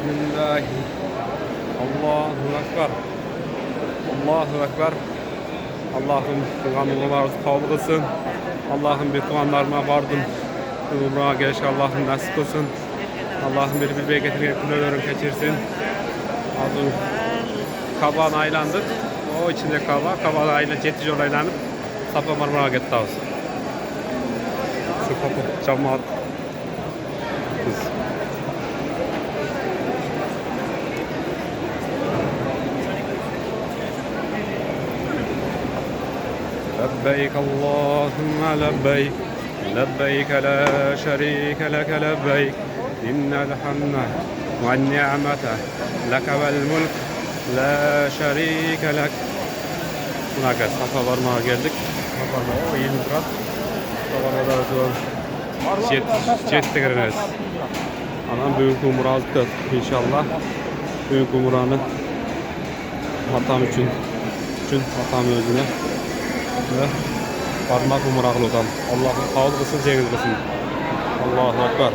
Bismillah. Allahu Ekber. Allahu Ekber. Allah'ım dualarımızı kabul kılsın. Allah'ım bir dualarıma vardım. Umr'a geliş Allah'ım nasip kılsın. Allah'ım bir bey getirip günahlarım geçirsin. Azın kabağın aylandık. O içinde kabağın ayla cetici olaylanıp Safa Marmara'ya gitti ağız. Şu kapı cemaat kız. لبيك اللهم لبيك لبيك لا شريك لك لبيك إن الحمد والنعمة لك والملك لا شريك لك. Buna kadar Safa Varmağa geldik. Safa Varmağa 20 kat. Safa Varmağa jet gireriz. Anam büyük umur aldık inşallah. Büyük umur'anı atam için atam özüne ve parmak umur ağlıdan. Allah'ın kabul kılsın, cengiz kılsın. Allahu Ekber.